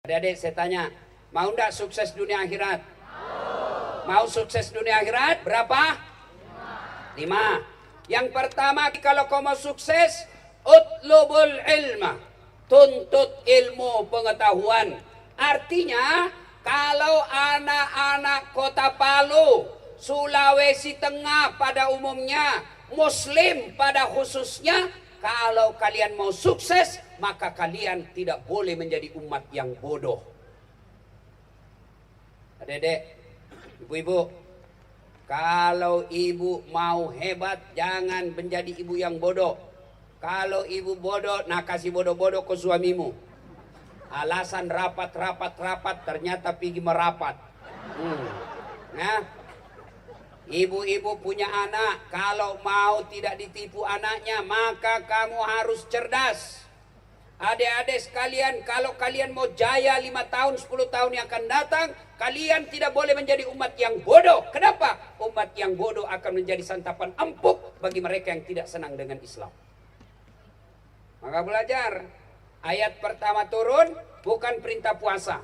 Adik-adik saya tanya, mau enggak sukses dunia akhirat? Mau sukses dunia akhirat? Berapa? 5. Yang pertama, kalau kau mau sukses, utlubul ilma. Tuntut ilmu pengetahuan. Artinya, kalau anak-anak kota Palu, Sulawesi Tengah pada umumnya, Muslim pada khususnya, kalau kalian mau sukses, maka kalian tidak boleh menjadi umat yang bodoh. Adik-adik, ibu-ibu, kalau ibu mau hebat, jangan menjadi ibu yang bodoh. Kalau ibu bodoh, nah kasih bodoh-bodoh ke suamimu. Alasan rapat, ternyata pergi merapat. Nah, ibu-ibu punya anak, kalau mau tidak ditipu anaknya, maka kamu harus cerdas. Adik-adik sekalian, kalau kalian mau jaya 5 tahun, 10 tahun yang akan datang, kalian tidak boleh menjadi umat yang bodoh. Kenapa? Umat yang bodoh akan menjadi santapan empuk bagi mereka yang tidak senang dengan Islam. Maka belajar. Ayat pertama turun, bukan perintah puasa.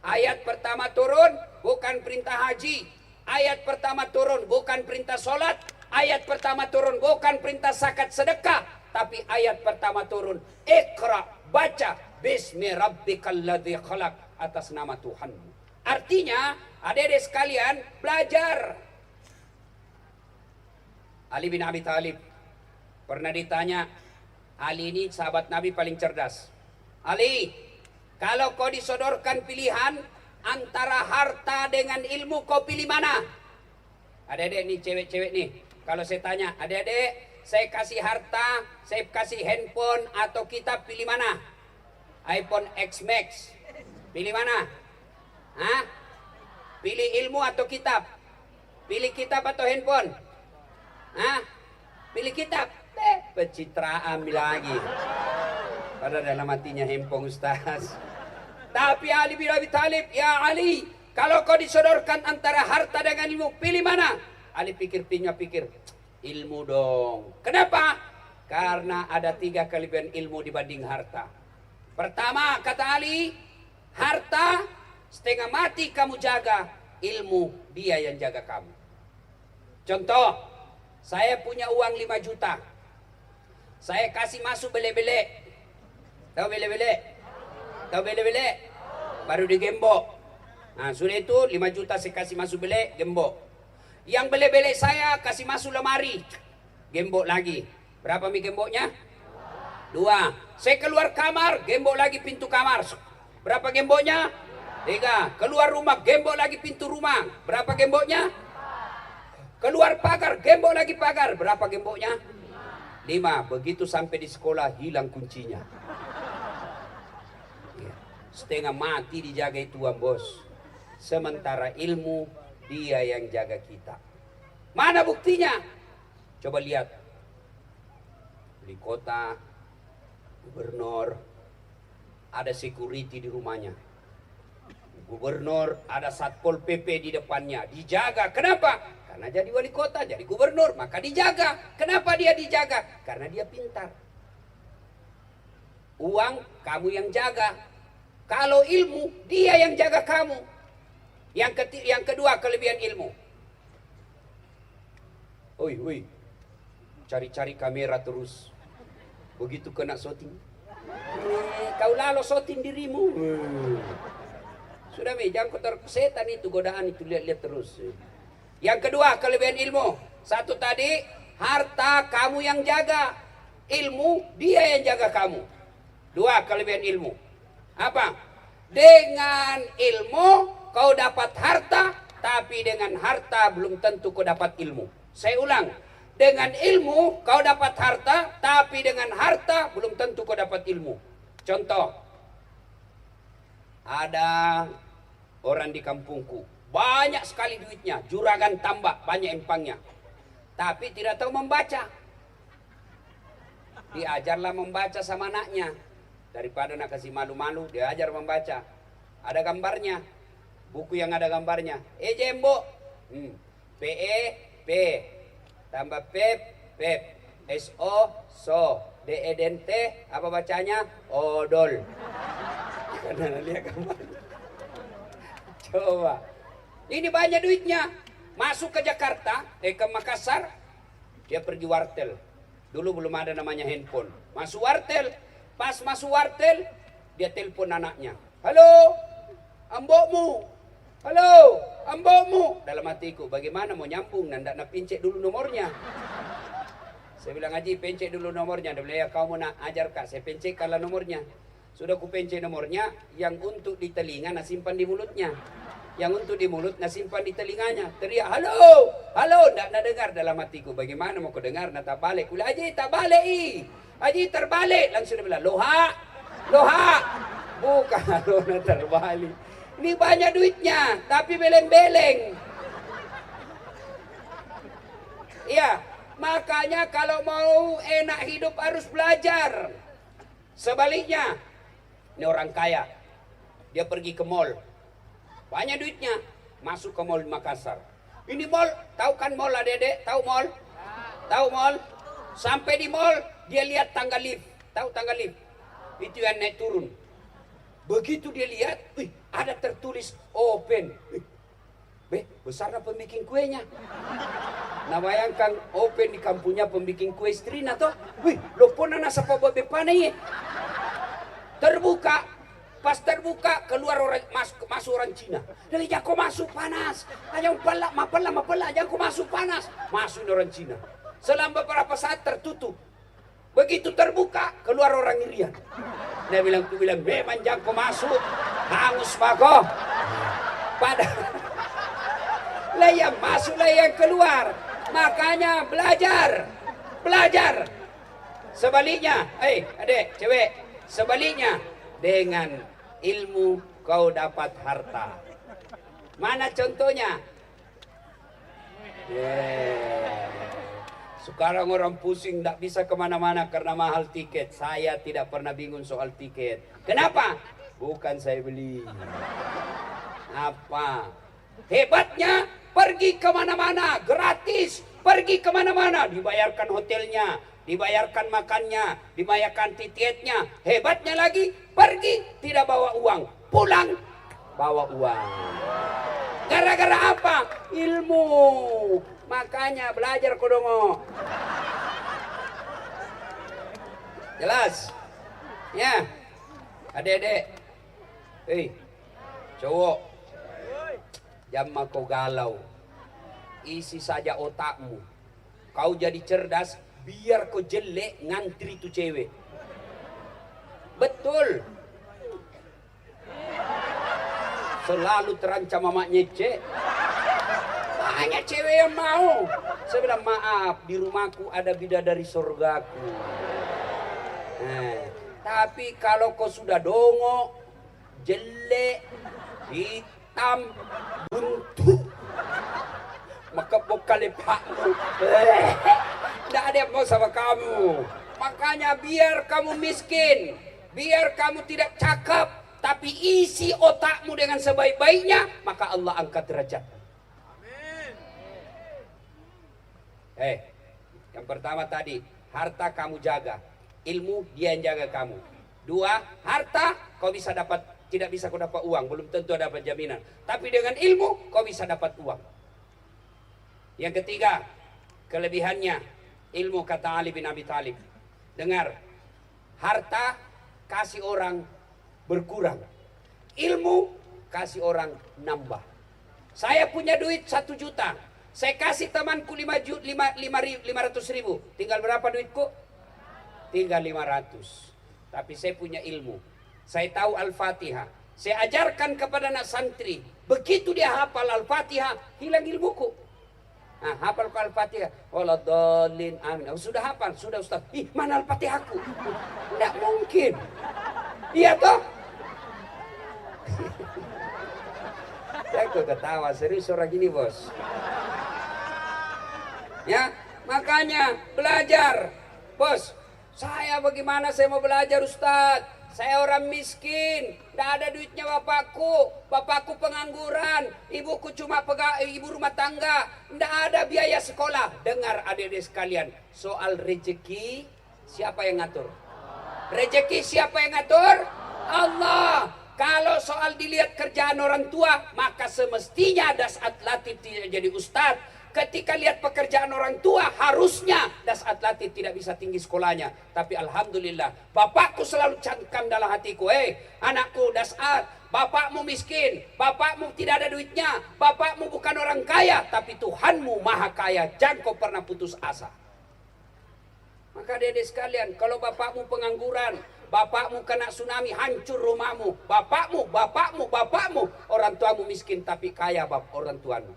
Ayat pertama turun, bukan perintah haji. Ayat pertama turun, bukan perintah sholat. Ayat pertama turun, bukan perintah zakat sedekah. Tapi ayat pertama turun, Iqra, baca, Bismi rabbikal ladzi khalaq, atas nama Tuhanmu. Artinya, adik-adik sekalian, belajar. Ali bin Abi Thalib pernah ditanya, Ali ini sahabat Nabi paling cerdas. Ali, kalau kau disodorkan pilihan antara harta dengan ilmu, kau pilih mana? Adik-adik nih, cewek-cewek nih, kalau saya tanya, adik-adik, saya kasih harta, saya kasih handphone atau kitab, pilih mana? iPhone X Max. Pilih mana? Hah? Pilih ilmu atau kitab? Pilih kitab atau handphone? Hah? Pilih kitab. Pencitraan lagi. Padahal dalam hatinya handphone Ustaz. Tapi Ali bin Abi Thalib, ya Ali, kalau kau disodorkan antara harta dengan ilmu, pilih mana? Ali pikir, ilmu dong. Kenapa? Karena ada 3 kelebihan ilmu dibanding harta. Pertama, kata Ali, harta setengah mati kamu jaga, ilmu dia yang jaga kamu. Contoh, saya punya uang 5 juta. Saya kasih masuk bele-bele. Tahu bele-bele? Tahu bele-bele? Baru digembok. Nah, sudah itu 5 juta saya kasih masuk bele, gembok. Yang bele-bele saya kasih masuk lemari, gembok lagi. Berapa mi gemboknya? 2. Saya keluar kamar, gembok lagi pintu kamar. Berapa gemboknya? 3. Keluar rumah, gembok lagi pintu rumah. Berapa gemboknya? Keluar pagar, gembok lagi pagar. Berapa gemboknya? 5. Begitu sampai di sekolah, hilang kuncinya. Setengah mati dijaga tuan bos. Sementara ilmu, dia yang jaga kita. Mana buktinya? Coba lihat. Di kota, gubernur, ada security di rumahnya. Gubernur, ada satpol PP di depannya. Dijaga. Kenapa? Karena jadi wali kota, jadi gubernur, maka dijaga. Kenapa dia dijaga? Karena dia pintar. Uang, kamu yang jaga. Kalau ilmu, dia yang jaga kamu. Yang kedua, kelebihan ilmu. Oi, cari-cari kamera terus. Begitu kena shooting, kau lalu shooting dirimu. Sudah jangan kotor setan itu, godaan itu, lihat-lihat terus. Yang kedua, kelebihan ilmu. Satu tadi, harta kamu yang jaga. Ilmu, dia yang jaga kamu. 2, kelebihan ilmu. Apa? Dengan ilmu kau dapat harta, tapi dengan harta belum tentu kau dapat ilmu. Saya ulang, dengan ilmu kau dapat harta, tapi dengan harta belum tentu kau dapat ilmu. Contoh, ada orang di kampungku, banyak sekali duitnya, juragan tambak, banyak empangnya, tapi tidak tahu membaca. Diajarlah membaca sama anaknya. Daripada nak kasih malu-malu, dia ajar membaca. Ada gambarnya. Buku yang ada gambarnya. Jembo. PE, P. Tambah Pep, Pep. SO, So. DE, Dente. Apa bacanya? Odol. karena lihat gambar. Coba. Ini banyak duitnya. Masuk ke Jakarta, ke Makassar, dia pergi wartel. Dulu belum ada namanya handphone. Masuk wartel, pas masuk wartel, dia telepon anaknya. Halo, ambokmu. Halo, ambokmu. Dalam hatiku, bagaimana mau nyambung? Nanda nak pincet dulu nomornya. Saya bilang, Haji, pencet dulu nomornya. Dia bilang, ya kau mau nak ajar kak, saya pencetkanlah nomornya. Sudah ku pencet nomornya, yang untuk di telinga, nah simpan di mulutnya. Yang untuk di mulut, nah simpan di telinganya. Teriak, halo, halo, ndak dengar dalam hatiku. Bagaimana mau ku dengar, nah tak balik. Kula, Haji, tak balik, Haji, terbalik. Langsung dia bilang, loha, loha. Bukan, loha terbalik. Ini banyak duitnya, tapi beleng-beleng. Iya, makanya kalau mau enak hidup harus belajar. Sebaliknya, ini orang kaya, dia pergi ke mall. Banyak duitnya, masuk ke mall Makassar. Ini mall, tahu kan mall adek-adek? Tahu mall? Tahu mall? Sampai di mall, dia lihat tangga lift. Tahu tangga lift? Itu yang naik turun. Begitu dia lihat, ada tertulis open. Besarnya pembikin kuenya. Nah bayangkan open di kampungnya pembikin kue istrina toh. Lo pun anak siapa bepana ya? Terbuka. Pas terbuka keluar orang masuk orang Cina. Dari jako masuk panas. Aja mapala jako masuk panas. Masuk orang Cina. Selama beberapa saat tertutup. Begitu terbuka keluar orang Irian. Dia bilang memang jako masuk hangus mako. Pada lah yang masuk lah yang keluar. Makanya belajar. Sebaliknya, adek, cewek, sebaliknya dengan ilmu kau dapat harta. Mana contohnya? Sekarang orang pusing tidak bisa kemana-mana karena mahal tiket. Saya tidak pernah bingung soal tiket. Kenapa? Bukan saya beli. Apa? Hebatnya pergi kemana-mana gratis. Pergi kemana-mana dibayarkan hotelnya, dibayarkan makannya, dibayarkan tiketnya. Hebatnya lagi, pergi tidak bawa uang, pulang bawa uang. Gara-gara apa? Ilmu. Makanya belajar kodongo. Jelas? Ya. Adek-adek. Cowok. Jangan kau galau. Isi saja otakmu. Kau jadi cerdas, biar kau jelek ngantri tu cewek. Betul. Selalu terancam mama nyece. Banyak cewek yang mau. Saya bilang maaf, di rumahku ada bidadari surgaku. Tapi kalau kau sudah dongo, jelek, hitam, buntu, maka kali pakmu. Tidak ada yang mau sama kamu. Makanya biar kamu miskin, biar kamu tidak cakep, tapi isi otakmu dengan sebaik-baiknya, maka Allah angkat derajat. Yang pertama tadi, harta kamu jaga, ilmu dia yang jaga kamu. Dua, harta kau bisa dapat, tidak bisa kau dapat uang, belum tentu dapat jaminan. Tapi dengan ilmu kau bisa dapat uang. Yang ketiga, kelebihannya ilmu, kata Ali bin Abi Thalib. Dengar, harta kasih orang berkurang, ilmu kasih orang nambah. Saya punya duit 1 juta, saya kasih temanku 500.000. Tinggal berapa duitku? Tinggal 500. Tapi saya punya ilmu, saya tahu Al-Fatihah, saya ajarkan kepada anak santri. Begitu dia hafal Al-Fatihah, hilang ilmuku. Hafal Al-Fatihah. Waladhalin, amin. Sudah hafal, sudah Ustaz. Mana Al-Fatihahku? Tidak mungkin. Iya toh? Saya kok ketawa, serius orang gini bos. Ya, makanya belajar. Bos, saya bagaimana saya mau belajar Ustaz? Saya orang miskin, tidak ada duitnya bapakku pengangguran, ibuku cuma ibu rumah tangga, tidak ada biaya sekolah. Dengar adik-adik sekalian, soal rezeki siapa yang ngatur? Rezeki siapa yang ngatur? Allah. Kalau soal dilihat kerjaan orang tua, maka semestinya Dasat Latif tidak jadi ustadz. Ketika lihat pekerjaan orang tua, harusnya Dasat Latif tidak bisa tinggi sekolahnya. Tapi alhamdulillah, bapakku selalu cantikkan dalam hatiku. Anakku Dasat, bapakmu miskin, bapakmu tidak ada duitnya, bapakmu bukan orang kaya, tapi Tuhanmu maha kaya. Jangan kau pernah putus asa. Maka dedek sekalian, kalau bapakmu pengangguran, bapakmu kena tsunami, hancur rumahmu, bapakmu, orang tuamu miskin tapi kaya orang tuamu.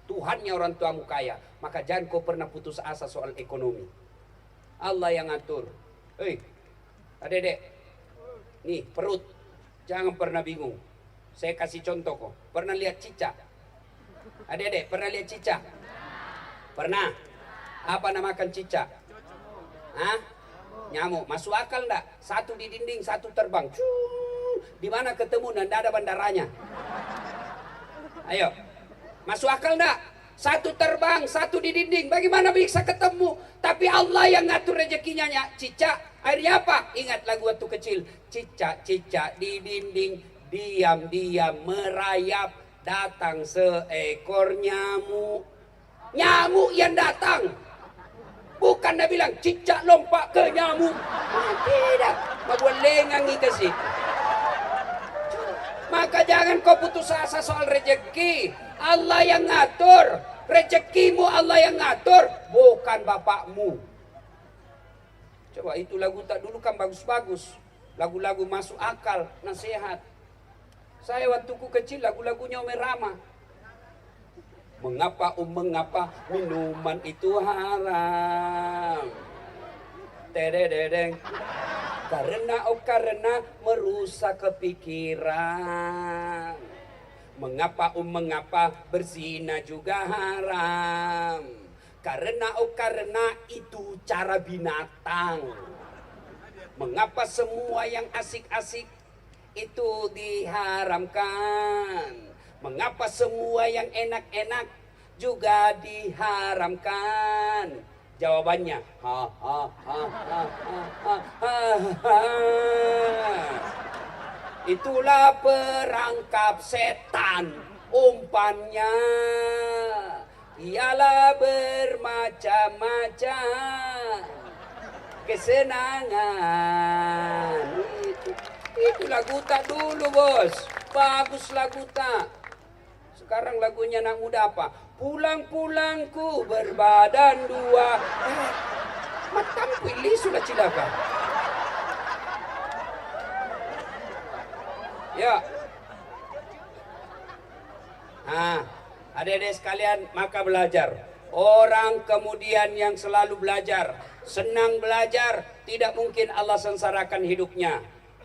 Tuhannya orang tuamu kaya, maka jangan kau pernah putus asa soal ekonomi. Allah yang ngatur. Adek, nih perut, jangan pernah bingung. Saya kasih contoh kok. Pernah lihat cicak? Adek, pernah lihat cicak? Pernah? Apa namakan cicak? Nyamuk. Masuk akal enggak? Satu di dinding, satu terbang. Di mana ketemu dan ada bandaranya? Ayo. Masuk akal enggak? Satu terbang, satu di dinding. Bagaimana bisa ketemu? Tapi Allah yang ngatur rezekinya. Cicak, akhirnya apa? Ingat lagu waktu kecil. Cicak di dinding, diam-diam merayap. Datang seekor nyamuk. Nyamuk yang datang. Bukan dia bilang cicak lompat ke nyamuk. Tidak. Mabuan lengang kasih. Maka jangan kau putus asa soal rezeki. Allah yang ngatur. Rezekimu Allah yang ngatur. Bukan bapakmu. Coba itu lagu tak dulu kan bagus-bagus. Lagu-lagu masuk akal, nasihat. Saya waktuku kecil lagu-lagunya Umi Rama. Mengapa minuman itu haram? Tedededeng. Karena merusak kepikiran. Mengapa berzina juga haram? Karena itu cara binatang. Mengapa semua yang asik-asik itu diharamkan? Mengapa semua yang enak-enak juga diharamkan? Jawabannya, itulah perangkap setan. Umpannya ialah bermacam-macam kesenangan. Itu lagu tak dulu bos. Bagus lagu tak. Sekarang lagunya anak muda apa? Pulang-pulangku berbadan dua. Matam pilih sudah cilaka. Ya. Adik-adik sekalian, maka belajar. Orang kemudian yang selalu belajar, senang belajar, tidak mungkin Allah sengsarakan hidupnya.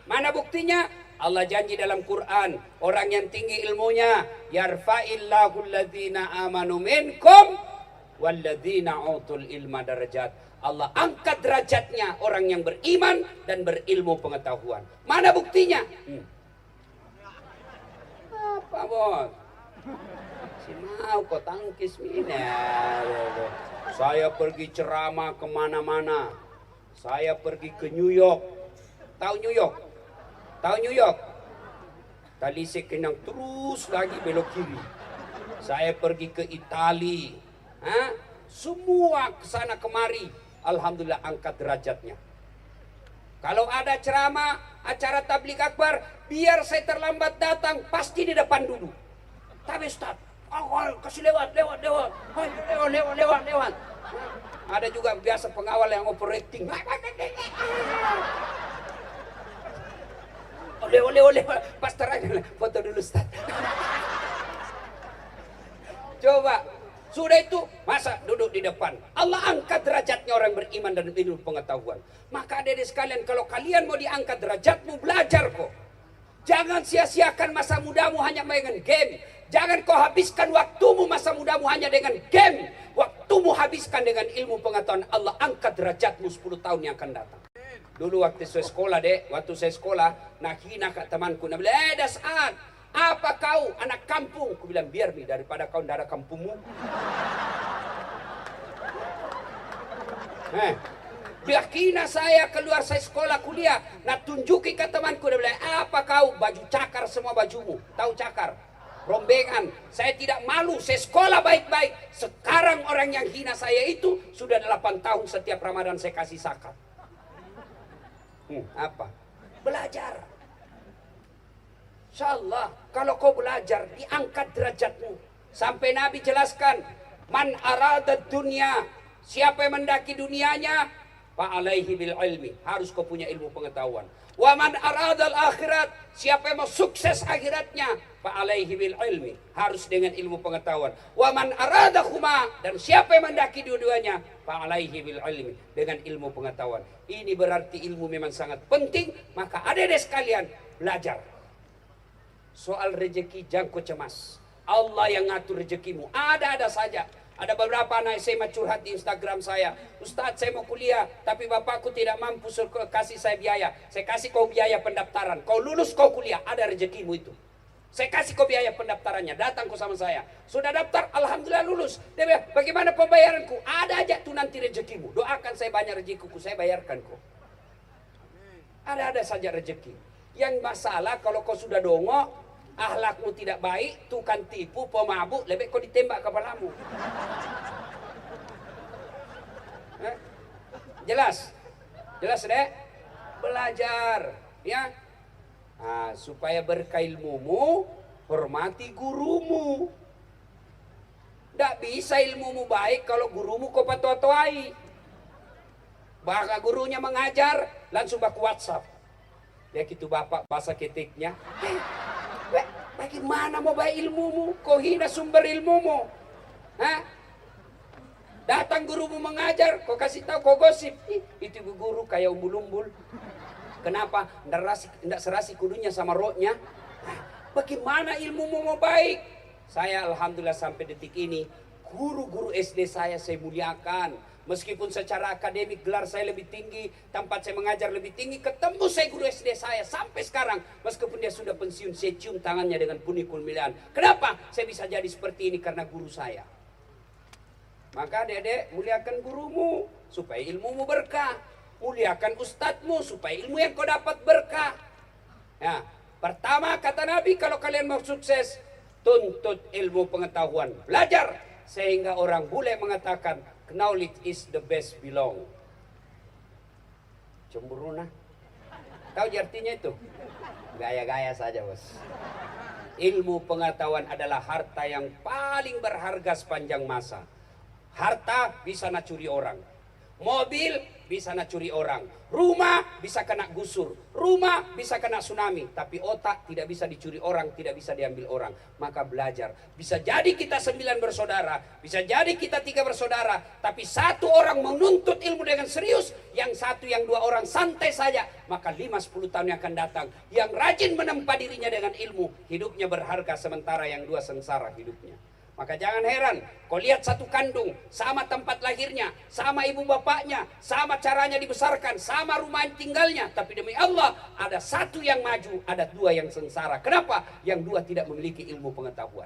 Mana buktinya? Allah janji dalam Quran, orang yang tinggi ilmunya, yarfa'illahu alladhina amanu minkum walladhina utul ilma darajat. Allah angkat derajatnya orang yang beriman dan berilmu pengetahuan. Mana buktinya? Apa bos? Si mau kau tangkis mina. Saya pergi ceramah kemana-mana. Saya pergi ke New York. Tahu New York? Tahu New York? Talisik kenang terus lagi belok kiri. Saya pergi ke Itali. Semua kesana kemari. Alhamdulillah angkat derajatnya. Kalau ada ceramah, acara tabligh akbar, biar saya terlambat datang, pasti di depan dulu. Tapi Ustaz, kasih lewat. Ada juga biasa pengawal yang operating. Oleh, pastor aja, foto dulu Ustaz. Coba, sudah itu masa duduk di depan. Allah angkat derajatnya orang beriman dan ilmu pengetahuan. Maka adik-adik sekalian, kalau kalian mau diangkat derajatmu, belajar kok. Jangan sia-siakan masa mudamu hanya dengan game. Jangan kau habiskan waktumu masa mudamu hanya dengan game. Waktumu habiskan dengan ilmu pengetahuan. Allah angkat derajatmu 10 tahun yang akan datang. Dulu waktu saya sekolah waktu saya sekolah, nak hina kat temanku, nak bilang, Dasat, apa kau anak kampung? Aku bilang, biar nih daripada kau darah kampungmu. Biakina saya keluar saya sekolah kuliah, nak tunjuki ke temanku, dia bilang, apa kau baju cakar semua bajumu, tahu cakar? Rombengan, saya tidak malu, saya sekolah baik-baik. Sekarang orang yang hina saya itu sudah 8 tahun setiap Ramadan saya kasih zakat. Apa? Belajar. Insyaallah kalau kau belajar diangkat derajatmu. Sampai Nabi jelaskan, man arada dunia, siapa yang mendaki dunianya, fa alaihi bil ilmi, harus kau punya ilmu pengetahuan. Wa man aradal akhirat, siapa yang mau sukses akhiratnya, fa alaihi bil ilmi, harus dengan ilmu pengetahuan. Wa man aradahuma, dan siapa yang mendaki dua-duanya, fa alaihi bil ilmi, dengan ilmu pengetahuan. Ini berarti ilmu memang sangat penting, maka adik-adik sekalian belajar. Soal rezeki jangan kau cemas. Allah yang ngatur rezekimu. Ada-ada saja. Ada beberapa anak SMA curhat di Instagram saya. Ustadz, saya mau kuliah, tapi bapakku tidak mampu kasih saya biaya. Saya kasih kau biaya pendaftaran. Kau lulus, kau kuliah. Ada rezekimu itu. Saya kasih kau biaya pendaftarannya. Datang kau sama saya. Sudah daftar, alhamdulillah lulus. Dia bilang, bagaimana pembayaranku? Ada aja tuh nanti rezekimu. Doakan saya banyak rezekiku, saya bayarkan kau. Ada-ada saja rezeki. Yang masalah kalau kau sudah dongok, akhlakmu tidak baik, tukang tipu, pemabuk, lebih kau ditembak kepalamu. Jelas? Jelas, Dek? Belajar, ya. Nah, supaya berkah ilmumu, hormati gurumu. Tidak bisa ilmumu baik kalau gurumu kau patoai. Bahkan gurunya mengajar, langsung baku WhatsApp. Ya gitu bapak bahasa ketiknya. Bagaimana mau baik ilmumu? Kau hina sumber ilmumu. Hah? Datang gurumu mengajar, kau kasih tahu, kau gosip. Itu guru kayak umbul-umbul. Kenapa? Nggak serasi kudunya sama rohnya. Bagaimana ilmumu mau baik? Saya alhamdulillah sampai detik ini, guru-guru SD saya muliakan. Meskipun secara akademik gelar saya lebih tinggi, tempat saya mengajar lebih tinggi, ketemu saya guru SD saya sampai sekarang. Meskipun dia sudah pensiun, saya cium tangannya dengan punih kulmilan. Kenapa saya bisa jadi seperti ini? Karena guru saya. Maka dedek, muliakan gurumu supaya ilmumu berkah. Muliakan ustadzmu supaya ilmu yang kau dapat berkah. Ya, pertama kata Nabi, kalau kalian mau sukses, tuntut ilmu pengetahuan. Belajar sehingga orang bule mengatakan, knowledge is the best belong. Cemburu nah. Tahu artinya itu? Gaya-gaya saja, bos. Ilmu pengetahuan adalah harta yang paling berharga sepanjang masa. Harta bisa nak curi orang. Mobil bisa nak curi orang. Rumah bisa kena gusur. Rumah bisa kena tsunami. Tapi otak tidak bisa dicuri orang, tidak bisa diambil orang. Maka belajar. Bisa jadi kita 9 bersaudara. Bisa jadi kita 3 bersaudara. Tapi satu orang menuntut ilmu dengan serius. Yang satu, yang 2 orang santai saja. Maka 5-10 tahun yang akan datang. Yang rajin menempa dirinya dengan ilmu. Hidupnya berharga sementara yang 2 sengsara hidupnya. Maka jangan heran, kau lihat satu kandung, sama tempat lahirnya, sama ibu bapaknya, sama caranya dibesarkan, sama rumah tinggalnya. Tapi demi Allah, ada satu yang maju, ada 2 yang sengsara. Kenapa? Yang 2 tidak memiliki ilmu pengetahuan.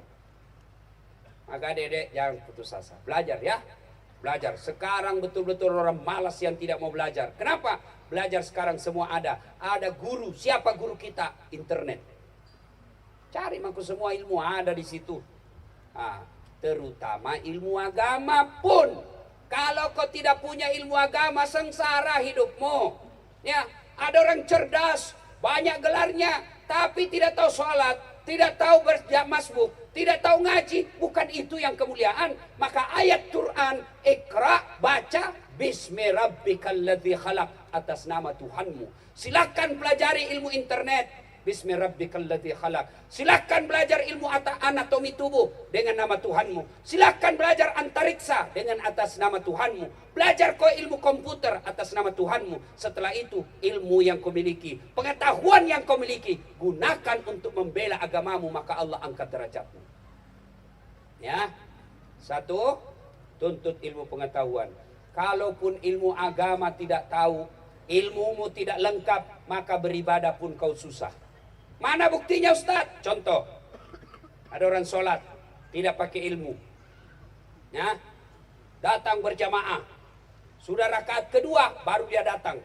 Maka dedek jangan putus asa. Belajar ya, belajar. Sekarang betul-betul orang malas yang tidak mau belajar. Kenapa? Belajar sekarang semua ada. Ada guru. Siapa guru kita? Internet. Cari maku semua ilmu ada di situ. Terutama ilmu agama pun, kalau kau tidak punya ilmu agama, sengsara hidupmu. Ya, ada orang cerdas, banyak gelarnya, tapi tidak tahu sholat, tidak tahu bermasbuk, tidak tahu ngaji. Bukan itu yang kemuliaan. Maka ayat Quran, Iqra, baca, Bismi rabbikal ladzi khalaq, atas nama Tuhanmu. Silakan pelajari ilmu internet. Bismi rabbikal ladzi khalaq. Silakan belajar ilmu anatomi tubuh dengan nama Tuhanmu. Silakan belajar antariksa dengan atas nama Tuhanmu. Belajar kau ilmu komputer atas nama Tuhanmu. Setelah itu ilmu yang kau miliki, pengetahuan yang kau miliki, gunakan untuk membela agamamu, maka Allah angkat derajatmu. Ya. 1, tuntut ilmu pengetahuan. Kalaupun ilmu agama tidak tahu, ilmumu tidak lengkap, maka beribadah pun kau susah. Mana buktinya Ustaz? Contoh, ada orang sholat tidak pakai ilmu, ya, datang berjamaah, Sudah rakaat kedua baru dia datang.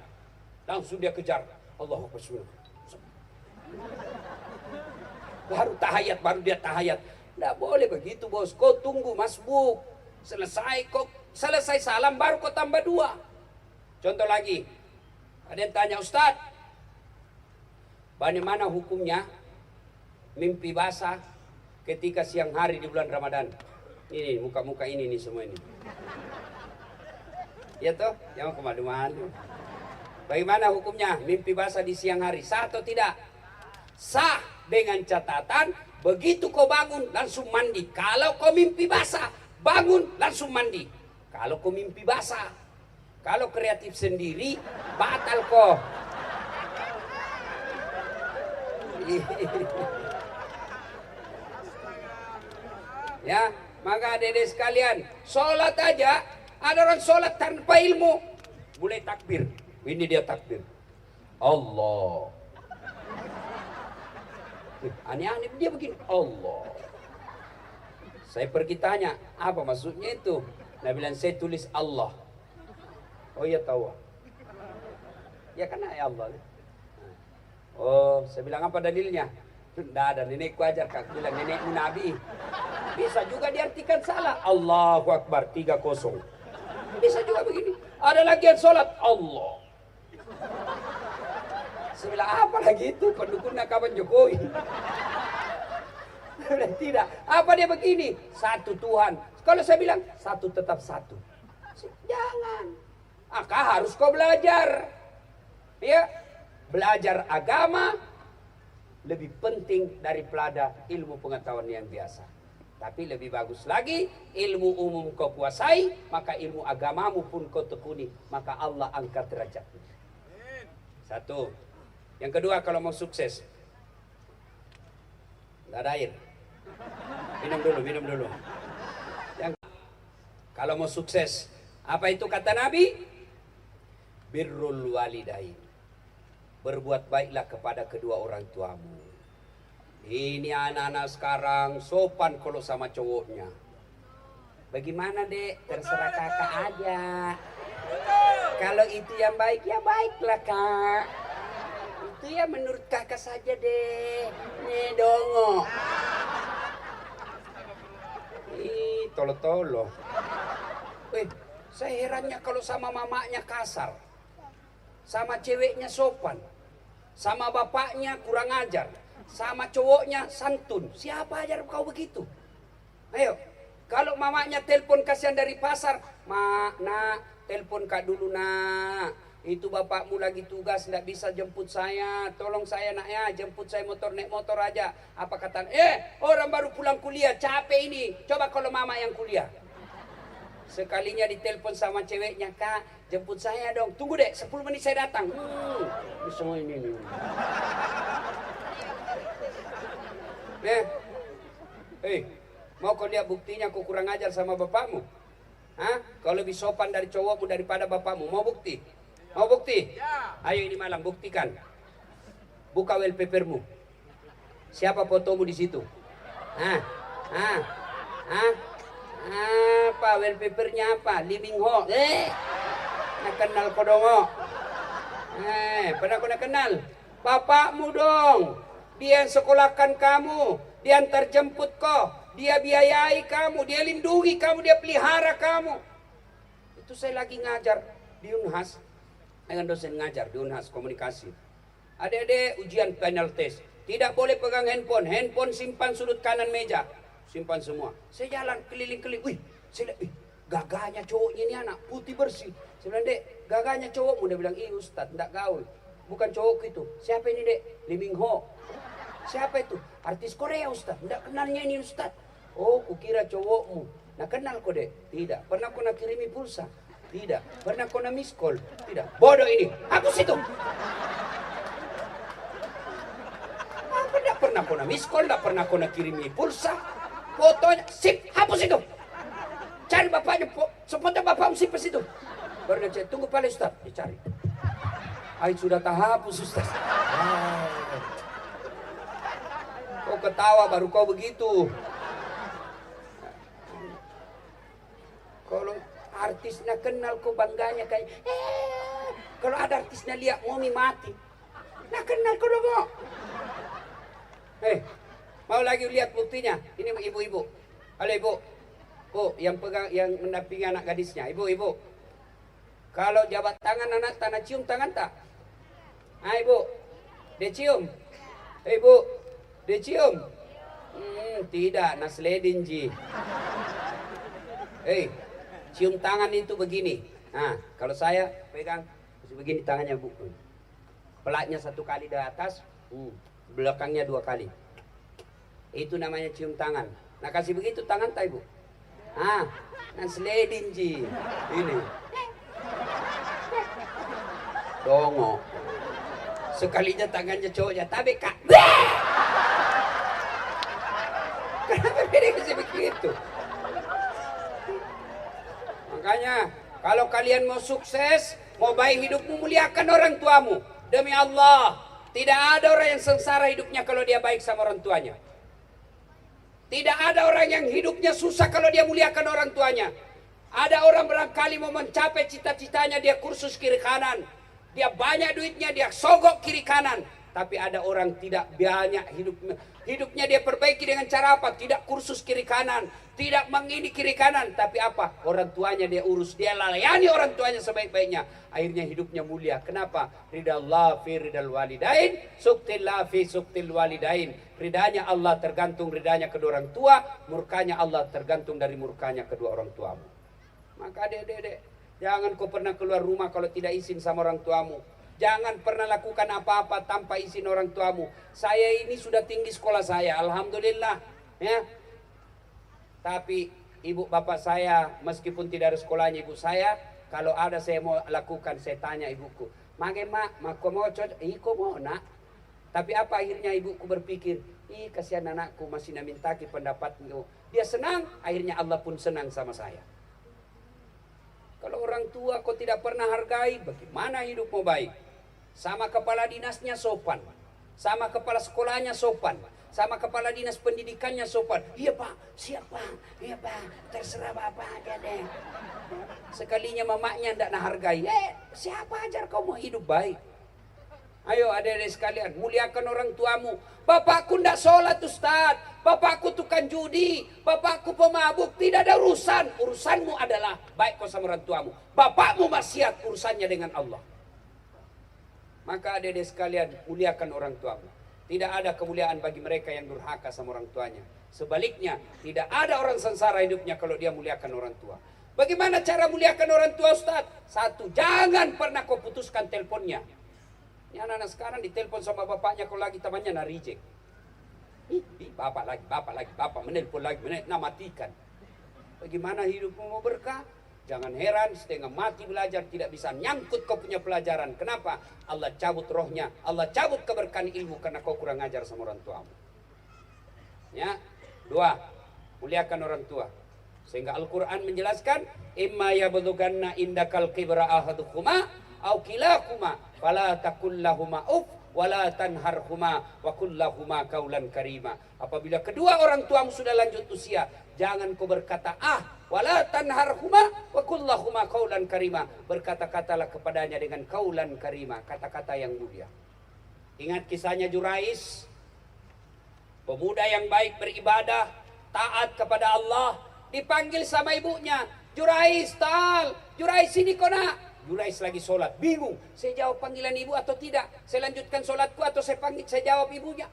Langsung dia kejar. Allahu Akbar. Baru tahayat, baru dia tahayat. Tidak boleh begitu bos. Kau tunggu masbuk. Selesai salam baru kau tambah 2. Contoh lagi. Ada yang tanya, Ustadz, bagaimana hukumnya mimpi basah ketika siang hari di bulan Ramadan? Ini muka-muka ini nih semua ini. Ya toh, jangan kemalu-malu. Bagaimana hukumnya mimpi basah di siang hari? Sah atau tidak? Sah dengan catatan begitu kau bangun langsung mandi. Kalau kau mimpi basah, bangun langsung mandi. Kalau kau mimpi basah, kalau kreatif sendiri, batal kau. Ya, maka adik-adik sekalian, sholat aja, ada orang sholat tanpa ilmu, mulai takbir. Ini dia takbir. Allah. Aneh-aneh dia begini. Allah. Saya pergi tanya, apa maksudnya itu? Nah bilang, saya tulis Allah. Oh iya tahu. Ya kan ya Allah. Oh, saya bilang apa dalilnya? Tidak ada, nenekku ajar kak. Bilang nenekmu Nabi. Bisa juga diartikan salah. Allahu Akbar 3-0. Bisa juga begini. Ada lagi yang sholat Allah. Saya bilang apa lagi itu pendukungnya kawan Jokowi. Tidak. Apa dia begini? Satu Tuhan. Kalau saya bilang satu tetap satu. Jangan. Maka harus kau belajar. Ya, belajar agama lebih penting daripada ilmu pengetahuan yang biasa. Tapi lebih bagus lagi, ilmu umum kau kuasai, maka ilmu agamamu pun kau tekuni, maka Allah angkat derajatmu. Satu. Yang kedua, kalau mau sukses, nggak ada air. Minum dulu. Kalau mau sukses, apa itu kata Nabi? Birrul walidain. Berbuat baiklah kepada kedua orang tuamu. Ini anak-anak sekarang sopan kalau sama cowoknya. Bagaimana dek? Terserah kakak aja. Kalau itu yang baik, ya baiklah kak. Itu ya menurut kakak saja deh. Nih dongo. Ih, tolo-tolo. Saya herannya kalau sama mamanya kasar. Sama ceweknya sopan. Sama bapaknya kurang ajar. Sama cowoknya santun. Siapa ajar kau begitu? Ayo, kalau mamanya telepon kasihan dari pasar, mak, nak, telepon kak dulu nak. Itu bapakmu lagi tugas, tidak bisa jemput saya. Tolong saya nak ya, jemput saya naik motor aja. Apa kata? Orang baru pulang kuliah, capek ini. Coba kalau mama yang kuliah. Sekalinya ditelepon sama ceweknya, kak, jemput saya dong. Tunggu deh, 10 menit saya datang. Semua ini nih. Mau kau lihat buktinya kau kurang ajar sama bapakmu? Hah? Kau lebih sopan dari cowokmu daripada bapakmu. Mau bukti? Mau bukti? Ayo ini malam buktikan. Buka wallpapermu. Siapa fotomu di situ? Apa wallpapernya apa? Living Ho. Nak kenal kau dong. Pernah kau nak kenal? Bapakmu dong. Dia yang sekolahkan kamu, dia antar jemput kau, dia biayai kamu, dia lindungi kamu, dia pelihara kamu. Itu saya lagi ngajar di Unhas, dengan dosen ngajar di Unhas komunikasi. Adik-adik ujian final test, tidak boleh pegang handphone simpan sudut kanan meja, simpan semua. Saya jalan keliling-keliling, saya lihat, gagahnya cowoknya ini anak putih bersih. Saya bilang, dek, gagahnya cowokmu. Dia bilang, Ustadz, tidak gaul. Bukan cowokku itu. Siapa ini dek? Lee Min Ho. Siapa itu? Artis Korea Ustaz. Tidak kenalnya ini Ustaz. Oh, kukira cowokmu. Nah kenal kau dek? Tidak. Pernah kau nak kirimi pulsa? Tidak. Pernah kau nak miss call? Tidak. Bodoh ini. Hapus itu. Tidak pernah kau nak miss call. Tidak pernah kau nak kirimi pulsa. Fotonya. Sip. Hapus itu. Cari bapaknya. Sepotong bapakmu sip situ. Baru dia cek. Tunggu pala Ustaz. Dicari. Sudah tak hapus Ustaz. Kau ketawa baru kau begitu. Kalau Artisnya kenal kok bangganya kayak kalau ada artisnya lihat momi mati. Nah kenal kok dong. Mau lagi lihat buktinya? Ini ibu-ibu. Halo ibu. Bu, yang pegang, yang mendampingi anak gadisnya. Ibu-ibu. Kalau jabat tangan anak tanah cium tangan tak? Ibu. Dia cium. Ibu. Dia cium. Tidak, nasledin ji. Cium tangan itu begini. Nah, kalau saya pegang begini tangannya bu. Pelatnya 1 kali di atas, belakangnya 2 kali. Itu namanya cium tangan. Nah kasih begitu tangan tak ibu? Nasledin ji. Ini. Dongo. Sekalinya tangannya cowoknya, tapi kak. Kenapa dia kasih begitu? Makanya kalau kalian mau sukses, mau baik hidupmu, muliakan orang tuamu. Demi Allah, tidak ada orang yang sengsara hidupnya kalau dia baik sama orang tuanya. Tidak ada orang yang hidupnya susah kalau dia muliakan orang tuanya. Ada orang barangkali mau mencapai cita-citanya, dia kursus kiri kanan. Dia banyak duitnya, dia sogok kiri kanan. Tapi ada orang tidak banyak hidupnya dia perbaiki dengan cara apa? Tidak kursus kiri kanan, tidak mengini kiri kanan, tapi apa? Orang tuanya dia urus, dia layani orang tuanya sebaik-baiknya. Akhirnya hidupnya mulia. Kenapa? Ridallah fi ridal walidain, suktillah fi suktil walidain. Ridanya Allah tergantung ridanya kedua orang tua, murkanya Allah tergantung dari murkanya kedua orang tuamu. Maka dek, jangan kau pernah keluar rumah kalau tidak izin sama orang tuamu. Jangan pernah lakukan apa-apa tanpa izin orang tuamu. Saya ini sudah tinggi sekolah saya, alhamdulillah, ya. Tapi ibu bapak saya, meskipun tidak ada sekolahnya ibu saya, kalau ada saya mau lakukan, saya tanya ibuku, "Mage mak, kau mau cocok?" "Iko mau nak." Tapi apa akhirnya ibuku berpikir, kasihan anakku masih namintaki pendapatmu. Dia senang, akhirnya Allah pun senang sama saya. Kalau orang tua kau tidak pernah hargai, bagaimana hidup mau baik? Sama kepala dinasnya sopan, sama kepala sekolahnya sopan, sama kepala dinas pendidikannya sopan. "Iya pak, siap pak, iya pak, terserah bapak aja deh." Sekalinya mamanya tidak hargai, siapa ajar kau mau hidup baik? Ayo adik-adik sekalian, muliakan orang tuamu. "Bapakku tidak sholat Ustaz, bapakku tukang judi, bapakku pemabuk." Tidak ada urusan. Urusanmu adalah baik kau sama orang tuamu. Bapakmu maksiat, urusannya dengan Allah. Maka adik-adik sekalian, muliakan orang tuamu. Tidak ada kemuliaan bagi mereka yang durhaka sama orang tuanya. Sebaliknya, tidak ada orang sengsara hidupnya kalau dia muliakan orang tua. Bagaimana cara muliakan orang tua Ustaz? 1, jangan pernah kau putuskan teleponnya. Ini anak-anak sekarang ditelepon sama bapaknya kalau lagi temannya reject. Bapak menelpon lagi, matikan. Bagaimana hidupmu mau berkah? Jangan heran setengah mati belajar tidak bisa nyangkut kau punya pelajaran. Kenapa? Allah cabut rohnya, Allah cabut keberkahan ilmu karena kau kurang ajar sama orang tuamu. Ya, 2, muliakan orang tua. Sehingga Al-Quran menjelaskan, "Imma yablughanna indakal kibra ahaduhuma aw kilahuma fala taqul lahumā uff wala tanharhuma wa qul lahumā qawlan karīmā." Apabila kedua orang tuamu sudah lanjut usia, jangan kau berkata wala tanharhuma wa qul lahumā qawlan karīmā. Berkata-katalah kepadanya dengan qawlan karīmā, kata-kata yang mulia. Ingat kisahnya Jurais, pemuda yang baik beribadah, taat kepada Allah, dipanggil sama ibunya, "Jurais, Jurais sini kau nak." Jurais lagi sholat, bingung, saya jawab panggilan ibu atau tidak, saya lanjutkan sholatku atau saya jawab ibunya.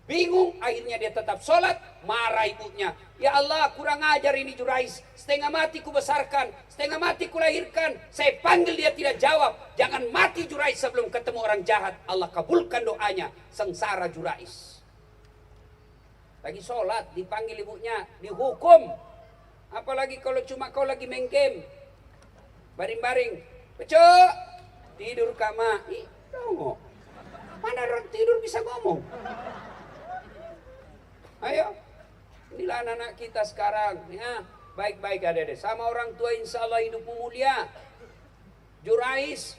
Bingung, akhirnya dia tetap sholat, marah ibunya. "Ya Allah, kurang ajar ini Jurais, setengah mati ku besarkan, setengah mati ku lahirkan, saya panggil dia tidak jawab. Jangan mati Jurais sebelum ketemu orang jahat." Allah kabulkan doanya, sengsara Jurais. Lagi sholat, dipanggil ibunya, dihukum. Apalagi kalau cuma kau lagi main game, baring-baring, "Pecuk, tidur kama." Dongo. Mana orang tidur bisa ngomong? Ayo, inilah anak-anak kita sekarang, ya. Baik-baik adik-adik, sama orang tua insya Allah hidupmu mulia. Jurais,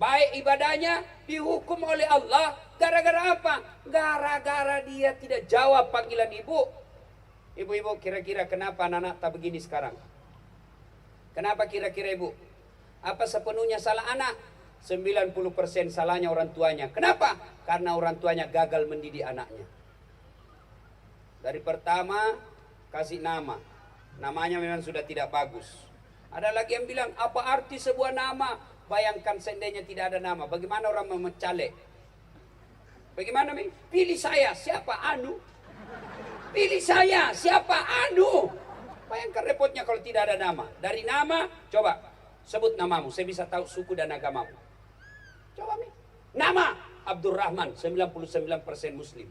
baik ibadahnya, dihukum oleh Allah. Gara-gara apa? Gara-gara dia tidak jawab panggilan ibu. Ibu-ibu, kira-kira kenapa anak-anak tak begini sekarang? Kenapa kira-kira Ibu? Apa sepenuhnya salah anak? 90% salahnya orang tuanya. Kenapa? Karena orang tuanya gagal mendidik anaknya. Dari pertama kasih nama. Namanya memang sudah tidak bagus. Ada lagi yang bilang, apa arti sebuah nama? Bayangkan seandainya tidak ada nama. Bagaimana orang memecalek? Bagaimana? Pilih saya, siapa? Anu. Pilih saya, siapa? Anu. Bayangkan repotnya kalau tidak ada nama. Dari nama, coba sebut namamu. Saya bisa tahu suku dan agamamu. Coba nama Abdurrahman, 99% Muslim.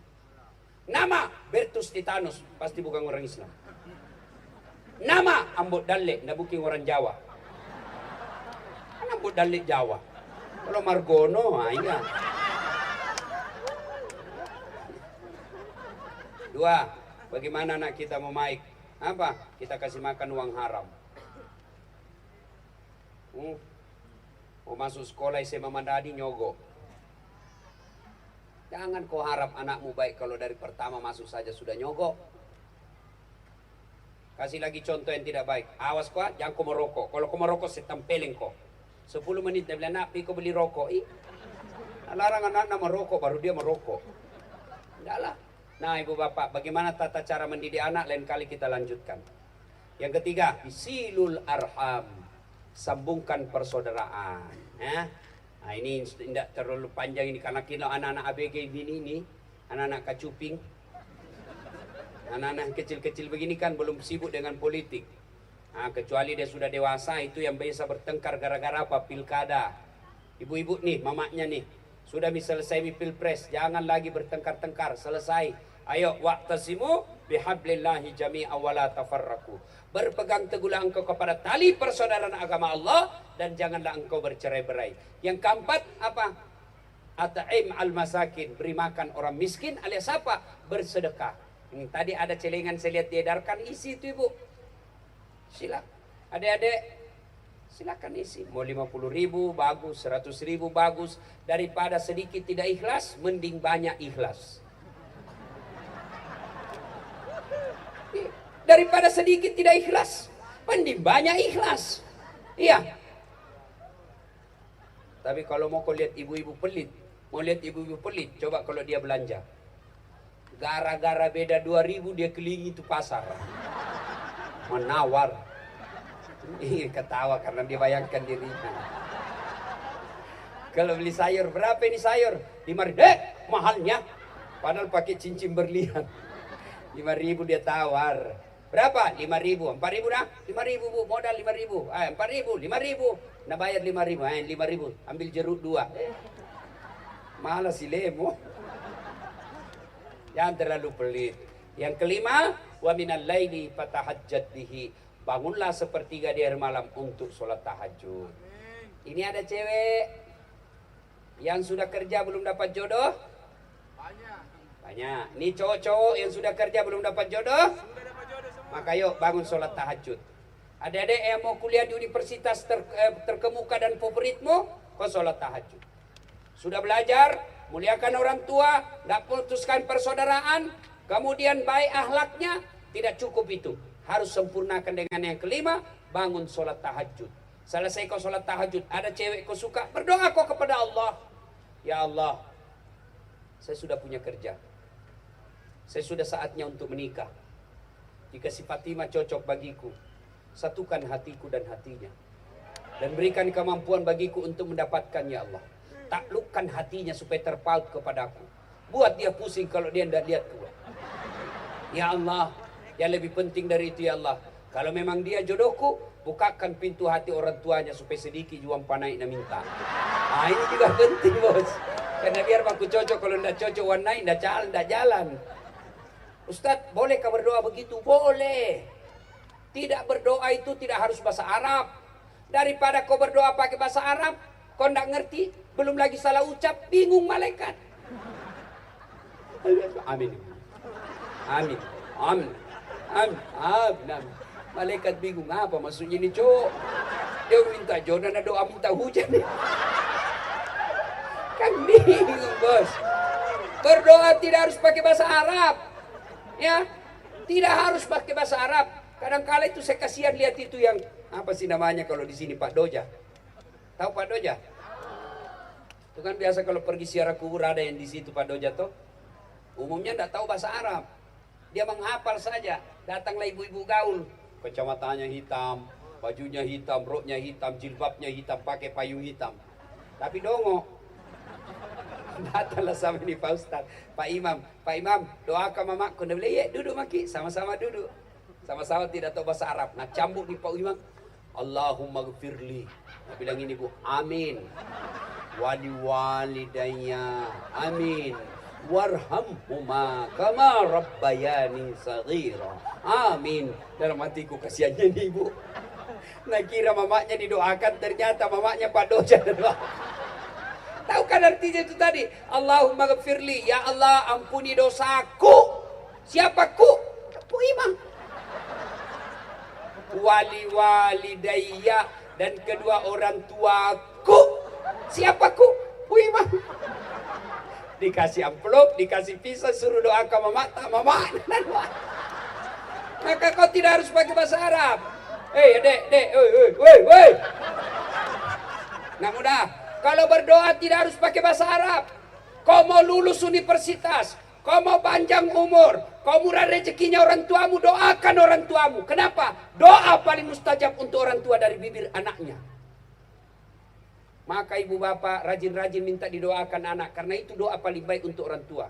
Nama Bertus Titanus, pasti bukan orang Islam. Nama Ambot Dalle, nggak bukan orang Jawa. Kan Ambot Dalle Jawa. Kalau Margono, iya. Dua, bagaimana anak kita mau baik? Apa? Kita kasih makan uang haram. Mau masuk sekolah SMA Mandadi nyogok. Jangan kau harap anakmu baik kalau dari pertama masuk saja sudah nyogok. Kasih lagi contoh yang tidak baik. Awas kau, jangan kau merokok. Kalau kau merokok saya tempelin kau. 10 menit dia bilang, nak, kau beli rokok. Larang anak merokok baru dia merokok. Enggak lah. Nah ibu bapak, bagaimana tata cara mendidik anak, lain kali kita lanjutkan. Yang ketiga, silul arham, sambungkan persaudaraan. Nah ini tidak terlalu panjang ini, karena kita anak-anak ABG ini, anak-anak kacuping, anak-anak kecil-kecil begini kan belum sibuk dengan politik. Nah, kecuali dia sudah dewasa, itu yang biasa bertengkar gara-gara apa? Pilkada. Ibu-ibu nih, mamanya nih, sudah bisa selesai pilpres, jangan lagi bertengkar-tengkar, selesai. Ayo wa'tasimu bihablillahi jami'a wa la tafarraqu. Berpegang teguhlah engkau kepada tali persaudaraan agama Allah dan janganlah engkau bercerai-berai. Yang keempat apa? At'im al-masakin, beri makan orang miskin alias apa? Bersedekah. Ini tadi ada celengan saya lihat diedarkan, isi itu Ibu. Sila. Adik-adik silakan isi. Mau 50.000 bagus, 100.000 bagus. Daripada sedikit tidak ikhlas, mending banyak ikhlas. Daripada sedikit tidak ikhlas, mending banyak ikhlas. Iya. Tapi kalau mau kau lihat ibu-ibu pelit, coba kalau dia belanja. Gara-gara beda 2.000 dia keliling itu pasar. Menawar. Ketawa karena dia bayangkan dirinya. Kalau beli sayur, berapa ini sayur? 5.000. Mahalnya. Padahal pakai cincin berlian. 5.000 dia tawar. Berapa? 5.000. 4.000 dah? 5.000 Bu, modal 5.000. 4.000, 5.000. Nah bayar 5.000. 5.000. Ambil jeruk 2. Malah si lemo. Jangan terlalu pelit. Yang kelima, wa minal laili fatahajjat bihi. Bangunlah sepertiga di akhir malam untuk sholat tahajud. Ini ada cewek yang sudah kerja belum dapat jodoh? Banyak. Ini cowok-cowok yang sudah kerja belum dapat jodoh? Maka yuk bangun sholat tahajud. Adik-adik yang mau kuliah di universitas terkemuka dan favoritmu, kau sholat tahajud. Sudah belajar, muliakan orang tua, tidak putuskan persaudaraan, kemudian baik akhlaknya, tidak cukup itu. Harus sempurnakan dengan yang kelima, bangun sholat tahajud. Selesai kau sholat tahajud, ada cewek kau suka, berdoa kau kepada Allah. Ya Allah, saya sudah punya kerja. Saya sudah saatnya untuk menikah. Jika si Fatimah cocok bagiku, satukan hatiku dan hatinya. Dan berikan kemampuan bagiku untuk mendapatkannya Allah. Taklukkan hatinya supaya terpaut kepadaku. Buat dia pusing kalau dia tidak lihat gua. Ya Allah, yang lebih penting dari itu ya Allah. Kalau memang dia jodohku, bukakan pintu hati orang tuanya supaya sedikit juang panai nak minta. Nah ini juga penting bos. Karena biar aku cocok, kalau tidak cocok warnai tidak jalan. Ustadz, bolehkah berdoa begitu? Boleh. Tidak berdoa itu tidak harus bahasa Arab. Daripada kau berdoa pakai bahasa Arab, kau tidak ngerti, belum lagi salah ucap, bingung malaikat. Amin. Amin. Amin. Amin. Amin. Malaikat bingung apa maksudnya ini cowok. Dia minta jodoh dan doa minta hujan. Kan bingung bos. Berdoa tidak harus pakai bahasa Arab. Ya, tidak harus pakai bahasa Arab. Kadang-kala itu saya kasihan lihat itu yang apa sih namanya kalau di sini Pak Doja. Tahu Pak Doja? Itu kan biasa kalau pergi ziarah kubur ada yang di situ Pak Doja tuh. Umumnya tidak tahu bahasa Arab. Dia menghafal saja. Datanglah ibu-ibu gaul. Kacamatanya hitam, bajunya hitam, roknya hitam, jilbabnya hitam, pakai payung hitam. Tapi dongo. Datanglah sama ini Pak Ustaz, Pak Imam, doakan mamaku. Dia bilang, ya duduk maki, sama-sama duduk. Sama-sama tidak tahu bahasa Arab. Nah cambuk di Pak Imam, Allahumma gfirli. Dia bilang ini Bu, amin. Wali walidayya, amin. Warhamhuma kama rabbayani saghira, amin. Dalam hatiku kasihannya nih Bu. Nah kira mamanya didoakan, ternyata mamanya Pak Doja doa. Tahu kan artinya itu tadi? Allahumma gfirli, ya Allah ampuni dosaku. Siapa ku? Ku Imam. Wali walidayya, dan kedua orang tuaku. Siapa ku? Ku Imam. Dikasih amplop, dikasih pisau, suruh doakan mama, tak mama. Maka kau tidak harus pakai bahasa Arab. Dek, woi. Nah mudah. Kalau berdoa tidak harus pakai bahasa Arab. Kau mau lulus universitas, kau mau panjang umur, kau murah rezekinya orang tuamu, doakan orang tuamu. Kenapa? Doa paling mustajab untuk orang tua dari bibir anaknya. Maka ibu bapak rajin-rajin minta didoakan anak, karena itu doa paling baik untuk orang tua.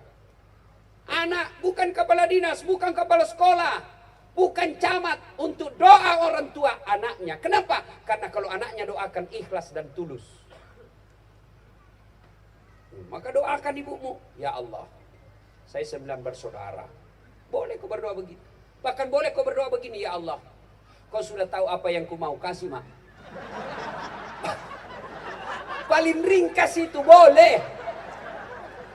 Anak bukan kepala dinas, bukan kepala sekolah, bukan camat, untuk doa orang tua anaknya. Kenapa? Karena kalau anaknya doakan ikhlas dan tulus. Maka doakan ibumu, ya Allah, saya 9 bersaudara. Boleh kau berdoa begitu. Bahkan boleh kau berdoa begini, ya Allah, kau sudah tahu apa yang ku mau, kasih mak. Paling ringkas itu boleh.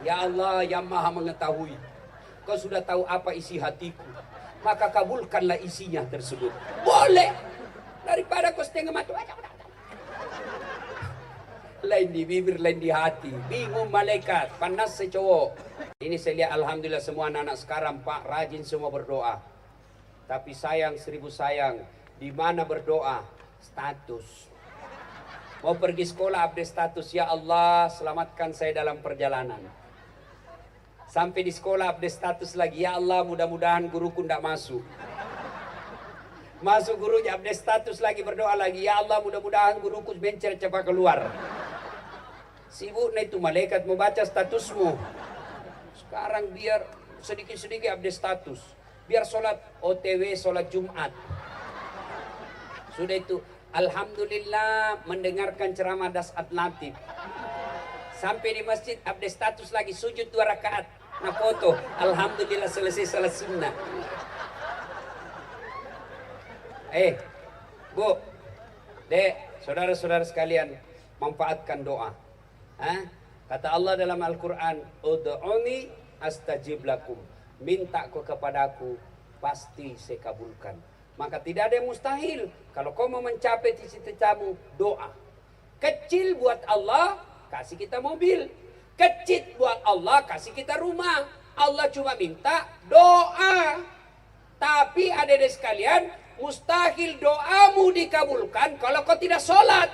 Ya Allah yang maha mengetahui, kau sudah tahu apa isi hatiku, maka kabulkanlah isinya tersebut. Boleh. Daripada kau setengah mati, lain di bibir, lain di hati. Bingung malaikat, panas si cowok. Ini saya lihat alhamdulillah semua anak-anak sekarang Pak rajin semua berdoa. Tapi sayang, 1000 sayang, di mana berdoa? Status. Mau pergi sekolah update status, ya Allah selamatkan saya dalam perjalanan. Sampai di sekolah update status lagi, ya Allah mudah-mudahan guruku tidak masuk. Masuk gurunya update status lagi, berdoa lagi, ya Allah mudah-mudahan guruku bencer cepat keluar. Sibuk itu malaikat membaca statusmu. Sekarang biar sedikit-sedikit update status. Biar sholat OTW, sholat Jumat. Sudah itu, alhamdulillah mendengarkan ceramah Dasat Latif. Sampai di masjid update status lagi, sujud 2 rakaat. Nah foto, alhamdulillah selesai salat sunnah. Bu, dek, saudara-saudara sekalian, manfaatkan doa. Kata Allah dalam Al-Quran, ud'uni astajib lakum. Minta kau kepadaku, pasti saya kabulkan. Maka tidak ada yang mustahil. Kalau kau mau mencapai cita-citamu, doa. Kecil buat Allah, kasih kita mobil. Kecil buat Allah, kasih kita rumah. Allah cuma minta doa. Tapi adik-adik sekalian, mustahil doamu dikabulkan kalau kau tidak sholat.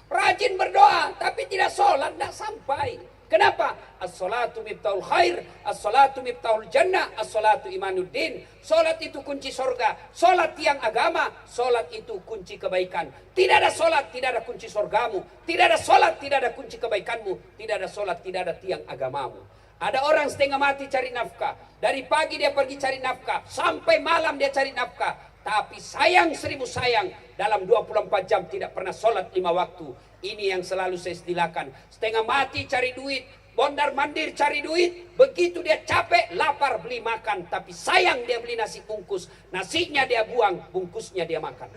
Rajin berdoa, tapi tidak sholat, tidak sampai. Kenapa? As-salatu miftahul khair, as-salatu miftahul jannah, as-salatu imanuddin. Sholat itu kunci surga, sholat tiang agama, sholat itu kunci kebaikan. Tidak ada sholat, tidak ada kunci surgamu. Tidak ada sholat, tidak ada kunci kebaikanmu. Tidak ada sholat, tidak ada tiang agamamu. Ada orang setengah mati cari nafkah. Dari pagi dia pergi cari nafkah, sampai malam dia cari nafkah. Tapi sayang 1000 sayang, dalam 24 jam tidak pernah sholat 5 waktu. Ini yang selalu saya istilahkan. Setengah mati cari duit, bondar mandir cari duit. Begitu dia capek, lapar, beli makan. Tapi sayang dia beli nasi bungkus. Nasinya dia buang, bungkusnya dia makan.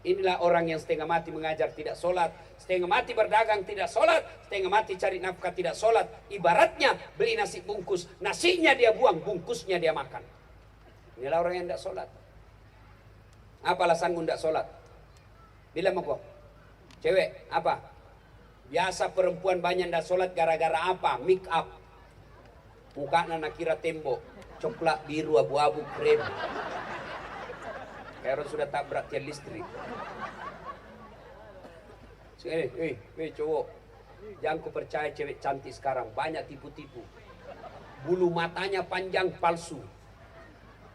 Inilah orang yang setengah mati mengajar tidak sholat. Setengah mati berdagang tidak sholat. Setengah mati cari nafkah tidak sholat. Ibaratnya beli nasi bungkus. Nasinya dia buang, bungkusnya dia makan. Inilah orang yang tidak sholat. Apa alasanmu tidak sholat? Bilang apa? Cewek, apa? Biasa perempuan banyak tidak sholat gara-gara apa? Make up. Mukanya nak kira tembok. Coklat, biru, abu-abu, krem. Kayak orang sudah tabrak tiang listrik. Cowok, jangan ku percaya cewek cantik sekarang, banyak tipu-tipu. Bulu matanya panjang palsu,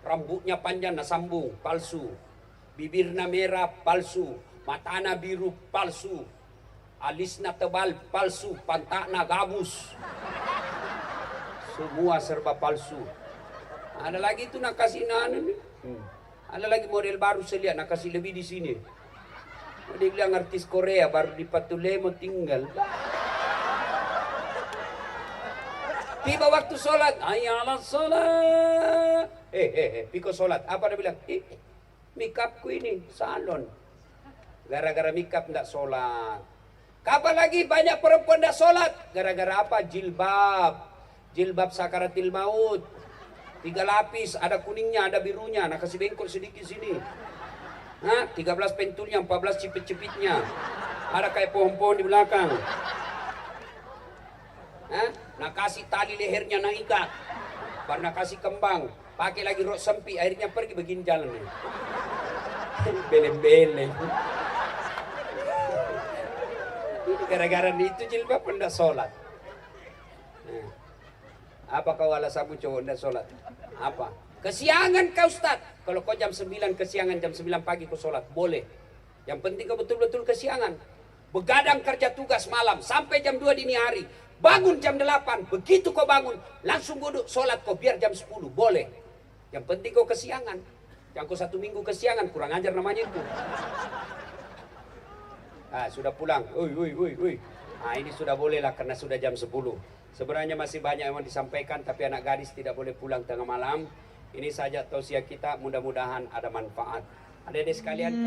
rambutnya panjang na sambung palsu, bibirna merah palsu, matana biru palsu, alisna tebal palsu, pantakna gabus, semua serba palsu. Ada lagi itu nak kasih ada lagi model baru saya lihat nak kasih lebih di sini. Dia bilang artis Korea baru di Patule mau tinggal. Tiba waktu sholat, ayalah sholat. Piko sholat. Apa dia bilang? Makeupku ini salon. Gara-gara makeup tidak sholat. Kapan lagi banyak perempuan tidak sholat? Gara-gara apa? Jilbab. Jilbab sakaratil maut. 3 lapis, ada kuningnya, ada birunya. Nak kasih bengkok sedikit sini. 13 pentulnya, 14 cipit-cipitnya. Ada kayak pohon-pohon di belakang. Nak kasih tali lehernya nak ikat. Baru nak kasih kembang. Pakai lagi rok sempit, akhirnya pergi begini jalan. Beleng-beleng. Gara-gara itu jilbab pun tidak sholat. Apa kau alasanmu cowok tidak sholat? Apa? Kesiangan kau Ustaz. Kalau kau jam 9 kesiangan, jam 9 pagi kau sholat, boleh. Yang penting kau betul-betul kesiangan. Begadang kerja tugas malam sampai jam 2 dini hari. Bangun jam 8, begitu kau bangun, langsung duduk sholat kau biar jam 10, boleh. Yang penting kau kesiangan. Yang kau 1 minggu kesiangan, kurang ajar namanya itu. Sudah pulang. Ini sudah boleh lah karena sudah jam 10. Sebenarnya masih banyak yang mau disampaikan, tapi anak gadis tidak boleh pulang tengah malam. Ini saja tausiah kita, mudah-mudahan ada manfaat. Adik-adik sekalian.